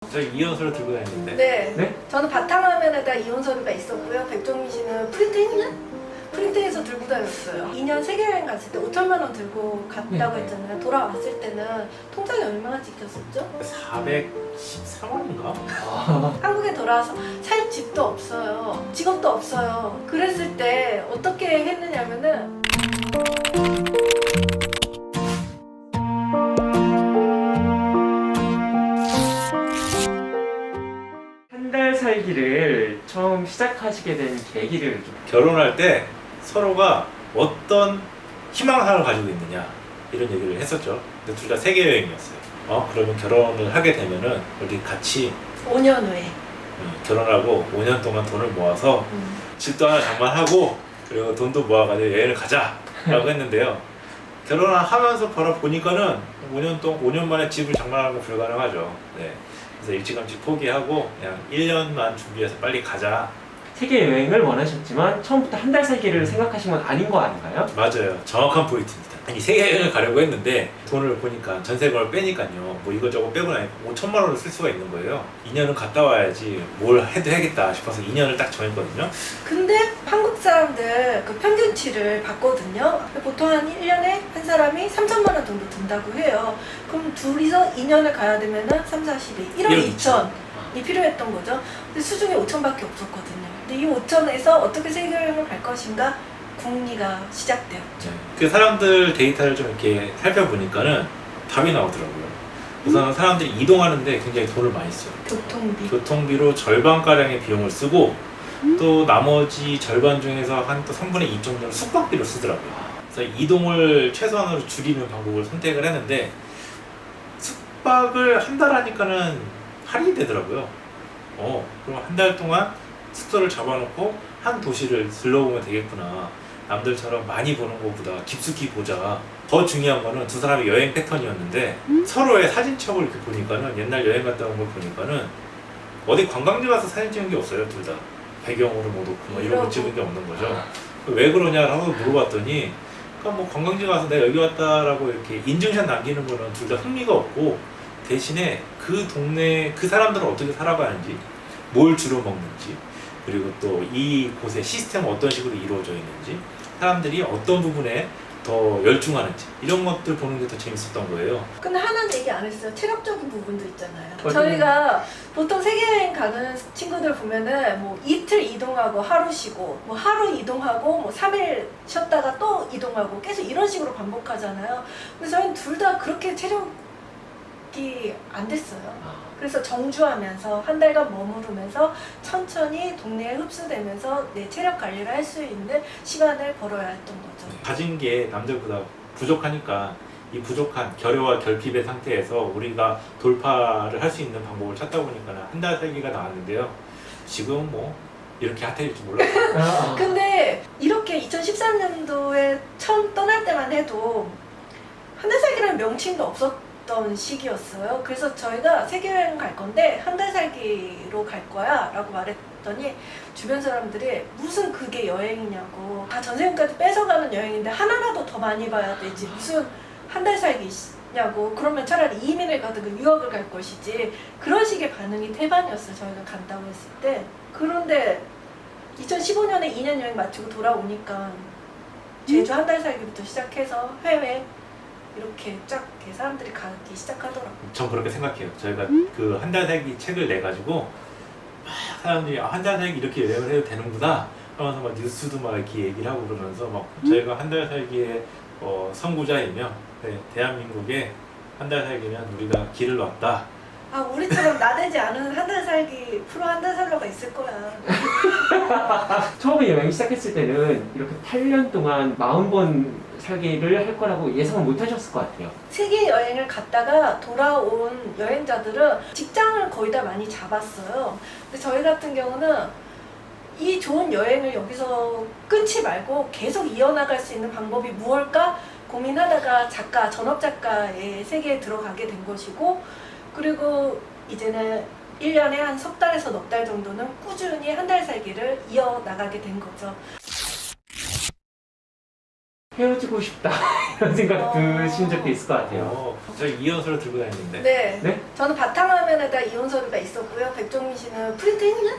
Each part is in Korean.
저 이온수를 들고 다니는데. 네. 네? 저는 바탕화면에다 이혼 서류가 있었고요. 백종민 씨는 프린트했나? 프린트해서 들고 다녔어요. 2년 세계여행 갔을 때 5천만 원 들고 갔다고 네. 했잖아요. 돌아왔을 때는 통장에 얼마나 찍혔었죠? 413원인가? 한국에 돌아와서 살 집도 없어요. 직업도 없어요. 그랬을 때 어떻게 했느냐면은 한 달 살기를 처음 시작하시게 된 계기를 좀 결혼할 때 서로가 어떤 희망사를 가지고 있느냐 이런 얘기를 했었죠. 근데 둘 다 세계 여행이었어요. 그러면 결혼을 하게 되면은 우리 같이 5년 후에 결혼하고 5년 동안 돈을 모아서 집도 하나 장만하고 그리고 돈도 모아가지고 여행을 가자라고 했는데요. 결혼을 하면서 벌어 보니까는 5년 만에 집을 장만하는 건 불가능하죠. 네. 그래서 일찌감치 포기하고 그냥 1년만 준비해서 빨리 가자. 세계 여행을 원하셨지만 처음부터 한 달 살기를 생각하신 건 아닌 거 아닌가요? 맞아요. 정확한 포인트입니다. 아니 세계 여행을 가려고 했는데 돈을 보니까 전세금을 빼니까요. 뭐 이것저것 빼고 나니까 5천만 원을 쓸 수가 있는 거예요. 2년은 갔다 와야지 뭘 해도 해야겠다 싶어서 2년을 딱 정했거든요. 근데 한국 사람들 그 평균치를 봤거든요. 보통 한 1년에 한 사람이 3천만 원 정도 든다고 해요. 그럼 둘이서 2년을 가야 되면은 3, 4, 12, 1억 2천이 필요했던 거죠. 근데 수중에 5천밖에 없었거든요. 근데 이 5천에서 어떻게 세계여행을 갈 것인가 궁리가 시작되었죠. 그 사람들 데이터를 좀 이렇게 살펴보니까는 답이 나오더라고요. 우선은 사람들이 이동하는데 굉장히 돈을 많이 써요. 교통비. 교통비로 절반가량의 비용을 쓰고 또 나머지 절반 중에서 한 또 3분의 2 정도는 숙박비로 쓰더라고요. 그래서 이동을 최소한으로 줄이는 방법을 선택을 했는데 숙박을 한 달 하니까는 할인이 되더라고요. 그럼 한 달 동안 숙소를 잡아놓고 한 도시를 들러보면 되겠구나. 남들처럼 많이 보는 것보다 깊숙이 보자. 더 중요한 거는 두 사람의 여행 패턴이었는데 서로의 사진첩을 이렇게 보니까는 옛날 여행 갔다 온 걸 보니까는 어디 관광지 가서 사진 찍은 게 없어요. 둘 다 배경으로 뭐 놓고 뭐 이런 거 찍은 게 없는 거죠. 왜 그러냐라고 물어봤더니 그러니까 뭐 관광지 가서 내가 여기 왔다라고 이렇게 인증샷 남기는 거는 둘 다 흥미가 없고 대신에 그 동네 그 사람들은 어떻게 살아가는지 뭘 주로 먹는지 그리고 또 이곳의 시스템은 어떤 식으로 이루어져 있는지 사람들이 어떤 부분에 더 열중하는지 이런 것들 보는 게 더 재밌었던 거예요. 근데 하나는 얘기 안 했어요. 체력적인 부분도 있잖아요. 어떤- 저희가 보통 세계여행 가는 친구들 보면은 뭐 이틀 이동하고 하루 쉬고 뭐 하루 이동하고 뭐 3일 쉬었다가 또 이동하고 계속 이런 식으로 반복하잖아요. 근데 저희는 둘 다 그렇게 체력이 안 됐어요. 그래서 정주하면서 한 달간 머무르면서 천천히 동네에 흡수되면서 내 체력 관리를 할 수 있는 시간을 벌어야 했던 거죠. 가진 게 남들보다 부족하니까 이 부족한 결여와 결핍의 상태에서 우리가 돌파를 할 수 있는 방법을 찾다 보니까 한 달 살기가 나왔는데요. 지금 뭐 이렇게 핫해질 줄 몰랐어요. 근데 이렇게 2013년도에 처음 떠날 때만 해도 한 달 살기라는 명칭도 없었던 시기였어요. 그래서 저희가 세계여행 갈 건데 한 달 살기로 갈 거야 라고 말했더니 주변 사람들이 무슨 그게 여행이냐고 다 전세금까지 뺏어가는 여행인데 하나라도 더 많이 봐야 되지 무슨 한 달 살기냐고 그러면 차라리 이민을 가든 유학을 갈 것이지 그런 식의 반응이 태반이었어요. 저희가 간다고 했을 때. 그런데 2015년에 2년 여행 마치고 돌아오니까 제주 한 달 살기부터 시작해서 해외 이렇게 쫙 이렇게 사람들이 가기 시작하더라고요. 전 그렇게 생각해요. 저희가 그 한 달 살기 책을 내가지고 막 사람들이 한 달 살기 이렇게 여행을 해도 되는구나 하면서 막 뉴스도 막 이렇게 얘기를 하고 그러면서 막 저희가 한 달 살기의 선구자이며 대한민국에 한 달 살기면 우리가 길을 놨다. 아 우리처럼 나대지 않은 한 달 살기 프로 한 달 살러가 있을 거야. 처음에 여행 시작했을 때는 이렇게 8년 동안 40번 살기를 할 거라고 예상을 못 하셨을 것 같아요. 세계 여행을 갔다가 돌아온 여행자들은 직장을 거의 다 많이 잡았어요. 근데 저희 같은 경우는 이 좋은 여행을 여기서 끊지 말고 계속 이어나갈 수 있는 방법이 무엇일까 고민하다가 전업 작가의 세계에 들어가게 된 것이고 그리고 이제는 1년에 한 석 달에서 넉 달 정도는 꾸준히 한 달 살기를 이어나가게 된 거죠. 헤어지고 싶다 이런 생각 드신 적도 있을 것 같아요. 저 이연서를 들고 다녔는데 네. 네? 저는 바탕화면에다 이혼 서류가 있었고요. 백종민 씨는 프린트했나?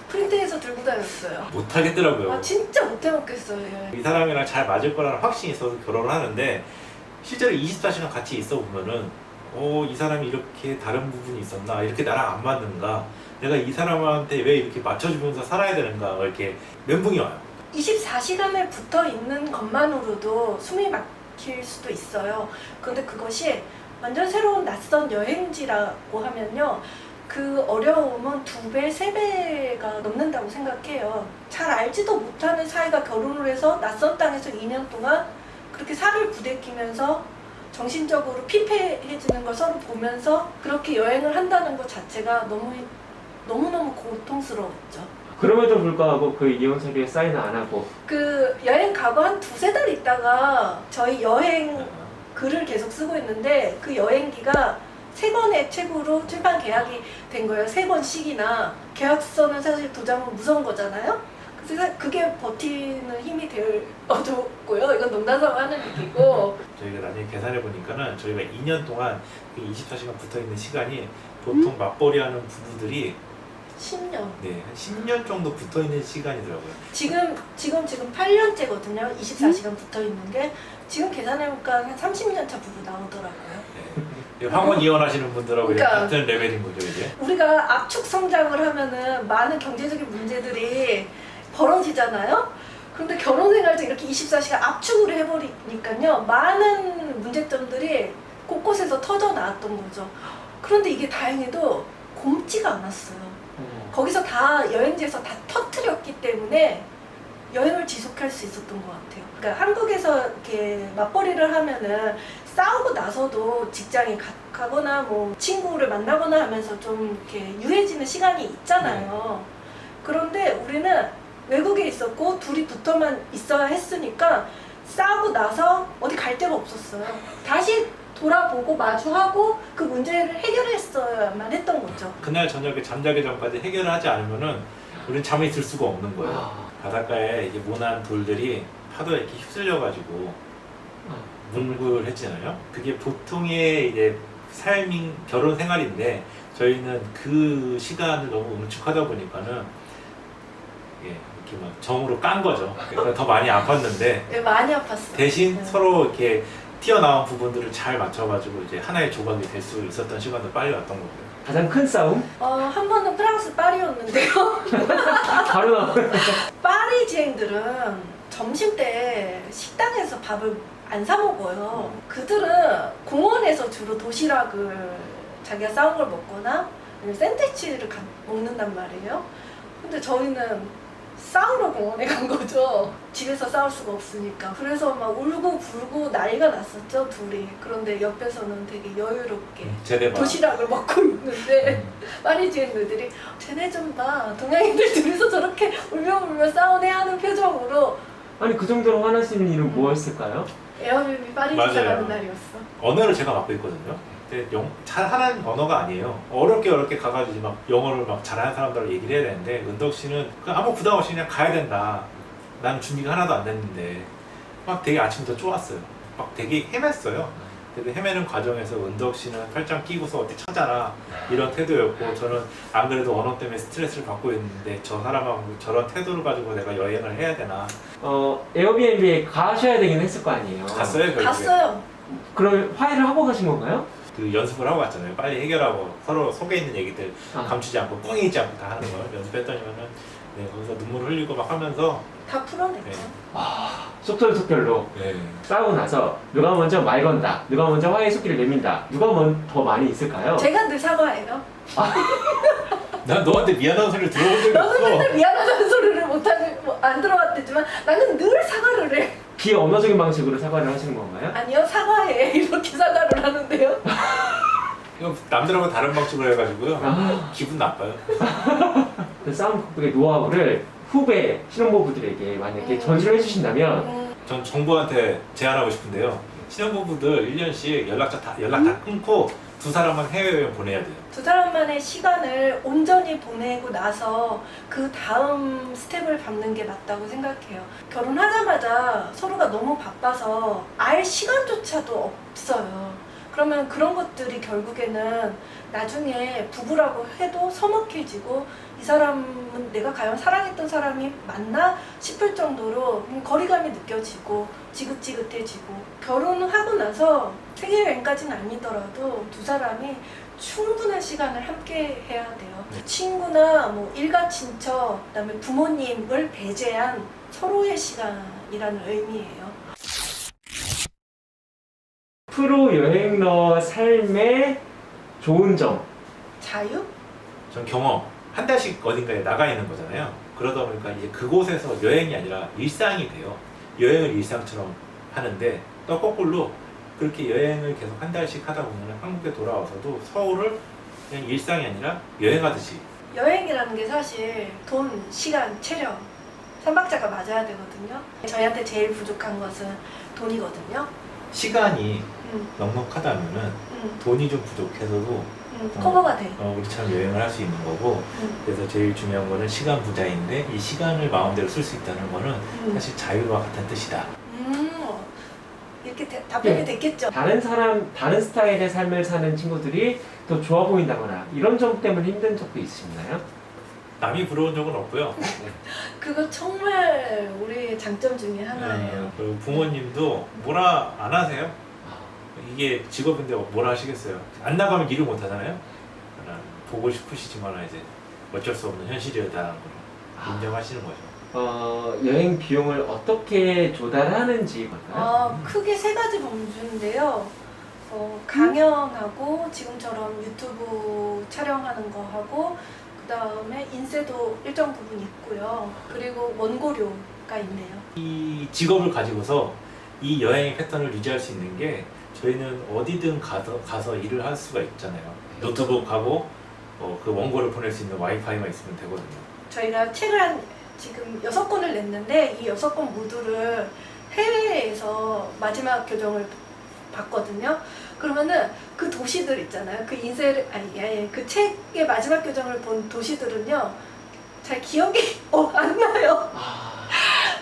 프린트해서 들고 다녔어요. 못하겠더라고요. 아 진짜 못해먹겠어요. 예. 이 사람이랑 잘 맞을 거라는 확신이 있어서 결혼을 하는데 실제로 24시간 같이 있어 보면은 이 사람이 이렇게 다른 부분이 있었나, 이렇게 나랑 안 맞는가, 내가 이 사람한테 왜 이렇게 맞춰주면서 살아야 되는가, 이렇게 멘붕이 와요. 24시간을 붙어 있는 것만으로도 숨이 막힐 수도 있어요. 그런데 그것이 완전 새로운 낯선 여행지라고 하면요. 그 어려움은 2배, 3배가 넘는다고 생각해요. 잘 알지도 못하는 사이가 결혼을 해서 낯선 땅에서 2년 동안 그렇게 살을 부대끼면서 정신적으로 피폐해지는 걸 서로 보면서 그렇게 여행을 한다는 것 자체가 너무너무 고통스러웠죠. 그럼에도 불구하고 그 이혼 서류에 사인을 안 하고 그 여행 가고 한 2-3달 있다가 저희 여행 글을 계속 쓰고 있는데 그 여행기가 3권의 책으로 출판 계약이 된 거예요. 3권씩이나. 계약서는 사실 도장은 무서운 거잖아요. 그래서 그게 버티는 힘이 되어줬고요. 이건 농담삼아 하는 얘기고. 저희가 나중에 계산해 보니까는 저희가 2년 동안 24시간 붙어 있는 시간이 보통 맞벌이하는 부부들이 10년. 한 10년 정도 붙어 있는 시간이더라고요. 지금 8년째거든요. 24시간 붙어 있는 게. 지금 계산해보니까 한 30년 차 부부 나오더라고요. 네. 황혼 이혼하시는 분들하고 그러니까 같은 레벨인 거죠, 이제. 우리가 압축 성장을 하면은 많은 경제적인 문제들이 벌어지잖아요. 그런데 결혼 생활 때 이렇게 24시간 압축을 해버리니까요. 많은 문제점들이 곳곳에서 터져 나왔던 거죠. 그런데 이게 다행히도 굼지가 않았어요. 거기서 다 여행지에서 다 터뜨렸기 때문에 여행을 지속할 수 있었던 것 같아요. 그러니까 한국에서 이렇게 맞벌이를 하면은 싸우고 나서도 직장에 가거나 뭐 친구를 만나거나 하면서 좀 이렇게 유해지는 시간이 있잖아요. 그런데 우리는 외국에 있었고 둘이 붙어만 있어야 했으니까 싸우고 나서 어디 갈 데가 없었어요. 다시 돌아보고 마주하고 그 문제를 해결했어야만 했던 거죠. 그날 저녁에 잠자기 전까지 해결을 하지 않으면은 우리는 잠이 들 수가 없는 거예요. 바닷가에 이제 모난 돌들이 파도에 이렇게 휩쓸려가지고 뭉글했잖아요. 그게 보통의 이제 삶인 결혼 생활인데 저희는 그 시간을 너무 응축하다 보니까는 이렇게 막 정으로 깐 거죠. 그래서 더 많이 아팠는데 네, 많이 아팠어요. 대신 네. 서로 이렇게 튀어나온 부분들을 잘 맞춰가지고 이제 하나의 조각이 될 수 있었던 시간도 빨리 왔던 거고요. 가장 큰 싸움? 한 번은 프랑스 파리였는데요. 바로 나와. 파리지앵들은 점심 때 식당에서 밥을 안 사 먹어요. 그들은 공원에서 주로 도시락을 자기가 싸운 걸 먹거나 아니면 샌드위치를 먹는단 말이에요. 근데 저희는 싸우러 공원에 간 거죠. 집에서 싸울 수가 없으니까. 그래서 막 울고 불고 난리가 났었죠, 둘이. 그런데 옆에서는 되게 여유롭게 제대로 도시락을 먹고 있는데 파리지앵들이 쟤네 좀 봐. 동양인들 둘이서 저렇게 울며 싸우네 하는 표정으로. 아니 그 정도로 화날 수 있는 일은 뭐였을까요? 에어비비 파리지 맞아요. 가는 날이었어. 언어를 제가 맡고 있거든요. 근데 잘하는 언어가 아니에요. 어렵게 가가지고 막 영어를 막 잘하는 사람들하고 얘기를 해야 되는데 은덕 씨는 그냥 아무 부담 없이 그냥 가야 된다. 난 준비가 하나도 안 됐는데 막 되게 아침부터 쪼았어요. 막 되게 헤맸어요. 근데 헤매는 과정에서 은덕 씨는 팔짱 끼고서 어디 찾아라 이런 태도였고 저는 안 그래도 언어 때문에 스트레스를 받고 있는데 저 사람하고 저런 태도를 가지고 내가 여행을 해야 되나. 에어비앤비에 가셔야 되긴 했을 거 아니에요. 갔어요 결국에. 갔어요. 그럼 화해를 하고 가신 건가요? 그 연습을 하고 갔잖아요. 빨리 해결하고 서로 속에 있는 얘기들 감추지 않고 뻥이 있지 않고 다 하는 걸 연습했더니만은 거기서 눈물 흘리고 막 하면서 다 풀어냈죠. 네. 속절속결로 싸우고 나서 누가 먼저 말 건다, 누가 먼저 화해 속기를 내민다, 누가 더 많이 있을까요? 제가 늘 사과해요. 난 너한테 미안한 소리를 들어본 적이 너는 없어. 맨날 미안하다는 소리를 안 들어왔대지만 나는 늘 사과를 해. 비언어적인 방식으로 사과를 하시는 건가요? 아니요, 사과해. 이렇게 사과를 하는데요. 이거 남들하고 다른 방식으로 해가지고요. 기분 나빠요. 그 싸움 극복의 노하우를 후배 신혼부부들에게 만약에 전수를 해주신다면 전 정부한테 제안하고 싶은데요. 신혼부부들 1년씩 연락 다 끊고 두 사람만 해외여행 보내야 돼요. 두 사람만의 시간을 온전히 보내고 나서 그 다음 스텝을 밟는 게 맞다고 생각해요. 결혼하자마자 서로가 너무 바빠서 알 시간조차도 없어요. 그러면 그런 것들이 결국에는 나중에 부부라고 해도 서먹해지고 이 사람은 내가 과연 사랑했던 사람이 맞나 싶을 정도로 거리감이 느껴지고 지긋지긋해지고, 결혼하고 나서 세계여행까지는 아니더라도 두 사람이 충분한 시간을 함께 해야 돼요. 친구나 뭐 일가 친척, 그다음에 부모님을 배제한 서로의 시간이라는 의미예요. 프로 여행러 삶의 좋은 점. 자유? 전 경험. 한 달씩 어딘가에 나가 있는 거잖아요. 그러다 보니까 이제 그곳에서 여행이 아니라 일상이 돼요. 여행을 일상처럼 하는데 또 거꾸로 그렇게 여행을 계속 한 달씩 하다 보면 한국에 돌아와서도 서울을 그냥 일상이 아니라 여행하듯이. 여행이라는 게 사실 돈, 시간, 체력 3박자가 맞아야 되거든요. 저희한테 제일 부족한 것은 돈이거든요. 시간이 음, 넉넉하다면은 돈이 좀 부족해서도 커버가 돼. 우리처럼 여행을 할 수 있는 거고, 그래서 제일 중요한 거는 시간 부자인데 이 시간을 마음대로 쓸 수 있다는 거는 사실 자유와 같은 뜻이다. 이렇게 답변이 네. 됐겠죠. 다른 스타일의 삶을 사는 친구들이 더 좋아 보인다거나 이런 점 때문에 힘든 적도 있으신가요? 남이 부러운 적은 없고요. 그거 정말 우리의 장점 중에 하나예요. 그리고 부모님도 뭐라 안 하세요. 이게 직업인데 뭐라 하시겠어요. 안 나가면 일을 못 하잖아요. 그러나 보고 싶으시지만 이제 어쩔 수 없는 현실이다라는 걸 인정하시는 거죠. 여행 비용을 어떻게 조달하는지 볼까요? 크게 세 가지 범주인데요. 강연하고 지금처럼 유튜브 촬영하는 거 하고, 그 다음에 인쇄도 일정 부분 있고요. 그리고 원고료가 있네요. 이 직업을 가지고서 이 여행의 패턴을 유지할 수 있는 게, 저희는 어디든 가서 일을 할 수가 있잖아요. 노트북하고 그 원고를 보낼 수 있는 와이파이만 있으면 되거든요. 저희가 책을 지금 6권을 냈는데 이 6권 모두를 해외에서 마지막 교정을 봤거든요. 그러면은 그 도시들 있잖아요. 그 그 책의 마지막 교정을 본 도시들은요, 잘 기억이 안 나요.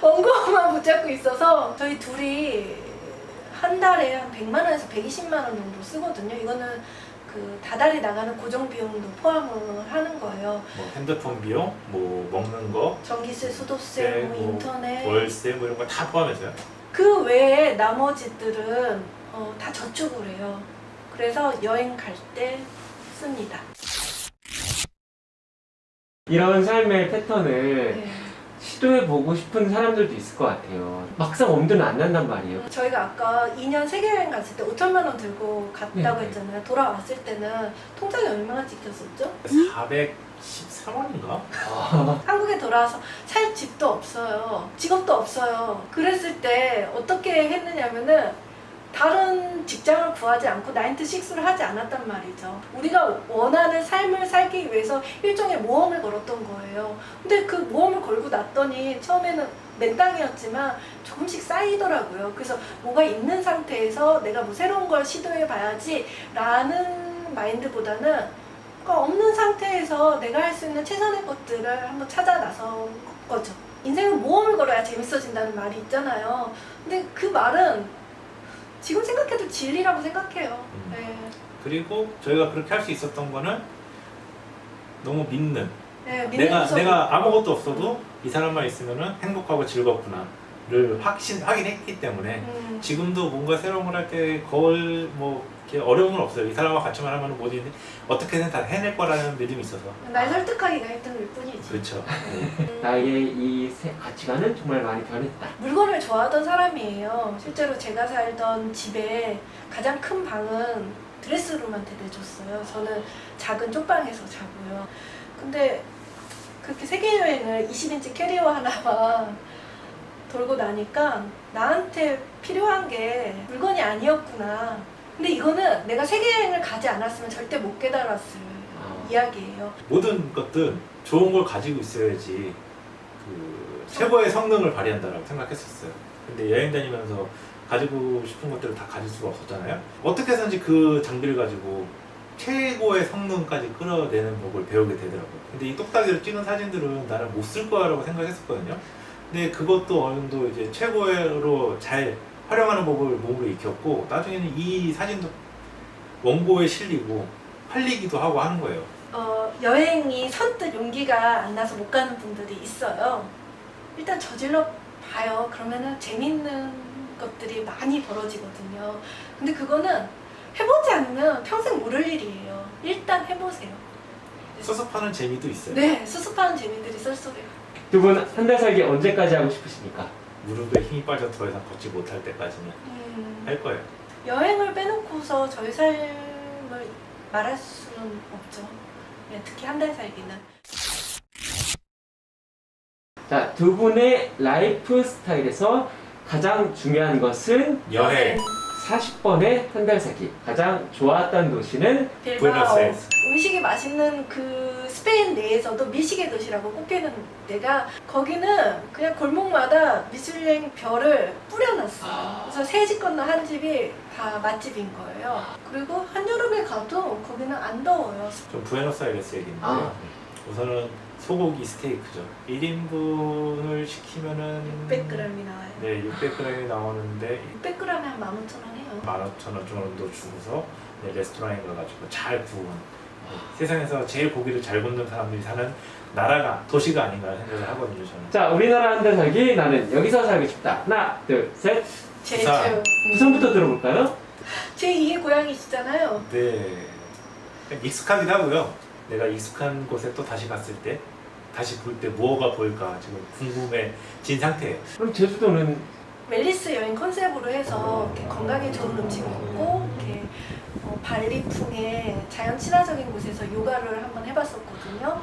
원고만 붙잡고 있어서 저희 둘이 한 달에 한 100만 원에서 120만 원 정도 쓰거든요. 이거는 그 다달이 나가는 고정 비용도 포함을 하는 거예요. 뭐 핸드폰 비용, 뭐 먹는 거, 전기세, 수도세, 뭐 인터넷, 월세 뭐 이런 거 다 포함해서요. 그 외에 나머지들은 다 저축을 해요. 그래서 여행 갈 때 씁니다. 이런 삶의 패턴을 네. 시도해보고 싶은 사람들도 있을 것 같아요. 막상 엄두는 안 난단 말이에요. 저희가 아까 2년 세계여행 갔을 때 5천만 원 들고 갔다고 네. 했잖아요. 돌아왔을 때는 통장에 얼마나 찍혔었죠? 413원인가? 한국에 돌아와서 살 집도 없어요. 직업도 없어요. 그랬을 때 어떻게 했느냐면은 다른 직장을 구하지 않고 9to6를 하지 않았단 말이죠. 우리가 원하는 삶을 살기 위해서 일종의 모험을 걸었던 거예요. 근데 그 모험을 걸고 났더니 처음에는 맨땅이었지만 조금씩 쌓이더라고요. 그래서 뭐가 있는 상태에서 내가 뭐 새로운 걸 시도해 봐야지 라는 마인드보다는, 그러니까 없는 상태에서 내가 할 수 있는 최선의 것들을 한번 찾아 나선 거죠. 인생은 모험을 걸어야 재밌어진다는 말이 있잖아요. 근데 그 말은 지금 생각해도 진리라고 생각해요. 네. 그리고 저희가 그렇게 할 수 있었던 거는 너무 믿는. 네, 내가 아무것도 없어도 이 사람만 있으면은 행복하고 즐겁구나를 확인했기 때문에 지금도 뭔가 새로운 걸 할 때 거의 뭐 이렇게 어려움은 없어요. 이 사람과 같이만 하면 뭐든지 어떻게든 다 해낼 거라는 믿음이 있어서. 날 설득하기가 힘든 뿐이지. 그렇죠. 나의 이 가치관은 정말 많이 변했다. 물건을 좋아하던 사람이에요. 실제로 제가 살던 집에 가장 큰 방은 드레스룸한테 내줬어요. 저는 작은 쪽방에서 자고요. 근데 그렇게 세계여행을 20인치 캐리어 하나만 돌고 나니까 나한테 필요한 게 물건이 아니었구나. 근데 이거는 내가 세계여행을 가지 않았으면 절대 못 깨달았을 이야기예요. 모든 것들 좋은 걸 가지고 있어야지 그 최고의 성능을 발휘한다라고 생각했었어요. 근데 여행 다니면서 가지고 싶은 것들을 다 가질 수가 없었잖아요. 어떻게 해서든지 그 장비를 가지고 최고의 성능까지 끌어내는 법을 배우게 되더라고요. 근데 이 똑딱이로 찍은 사진들은 나는 못 쓸 거라고 생각했었거든요. 근데 그것도 어느 정도 이제 최고로 잘 활용하는 법을 몸으로 익혔고, 나중에는 이 사진도 원고에 실리고 팔리기도 하고 하는 거예요. 여행이 선뜻 용기가 안 나서 못 가는 분들이 있어요. 일단 저질러 봐요. 그러면은 재밌는 것들이 많이 벌어지거든요. 근데 그거는 해보지 않으면 평생 모를 일이에요. 일단 해보세요. 수습하는 재미도 있어요. 네, 수습하는 재미들이 쏠쏠해요. 두 분 한 달 살기 언제까지 하고 싶으십니까? 무릎에 힘이 빠져 더 이상 걷지 못할 때까지는 할 거예요. 여행을 빼놓고서 저희 삶을 말할 수는 없죠. 네, 특히 한 달 살기는. 자, 두 분의 라이프 스타일에서 가장 중요한 것은 여행. 40번의 한 달 살기. 가장 좋았던 도시는 빌바오. 부에노스아이레스. 음식이 맛있는 그 스페인 내에서도 미식의 도시라고 꼽히는 데가, 거기는 그냥 골목마다 미슐랭 별을 뿌려놨어요. 그래서 세 집 건너 한 집이 다 맛집인 거예요. 그리고 한여름에 가도 거기는 안 더워요. 좀 부에노스아이레스 얘기인데 아. 우선은 소고기 스테이크죠. 1인분을 시키면은 600g이 나와요. 네, 600g이 나오는데 600g에 한 15,000원 해요. 15,000원 정도 주고서 네, 레스토랑에 가가지고 잘 구운 세상에서 제일 고기를 잘 굽는 사람들이 사는 나라가, 도시가 아닌가 생각을 하거든요, 저는. 자, 우리나라 한 달 살기. 나는 여기서 살고 싶다. 하나, 둘, 셋. 제주. 부산. 부산부터 들어볼까요? 제 2의 고향이시잖아요. 네, 익숙하기도 하고요. 내가 익숙한 곳에 또 다시 갔을 때, 다시 볼 때 뭐가 보일까 지금 궁금해진 상태예요. 그럼 제주도는 웰리스 여행 컨셉으로 해서 이렇게 건강에 좋은 음식 먹고 이렇게 발리풍의 자연 친화적인 곳에서 요가를 한번 해봤었거든요.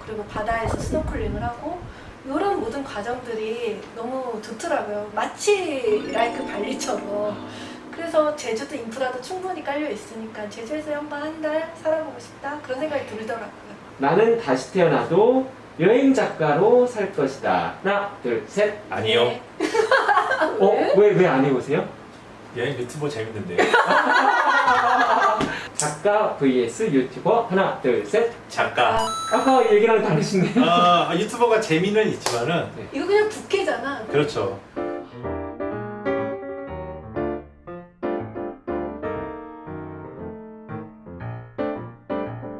그리고 바다에서 스노클링을 하고 이런 모든 과정들이 너무 좋더라고요. 마치 라이크 발리처럼. 그래서 제주도 인프라도 충분히 깔려 있으니까 제주에서 한번 한 달 살아보고 싶다 그런 생각이 들더라고요. 나는 다시 태어나도 여행 작가로 살 것이다. 하나, 둘, 셋. 아니요. 네. 왜 안 해보세요? 여행 유튜버 재밌는데. 작가 vs 유튜버. 하나, 둘, 셋. 작가. 아까 얘기랑 다르시네요. 유튜버가 재미는 있지만은 이거 그냥 부캐잖아. 그렇죠.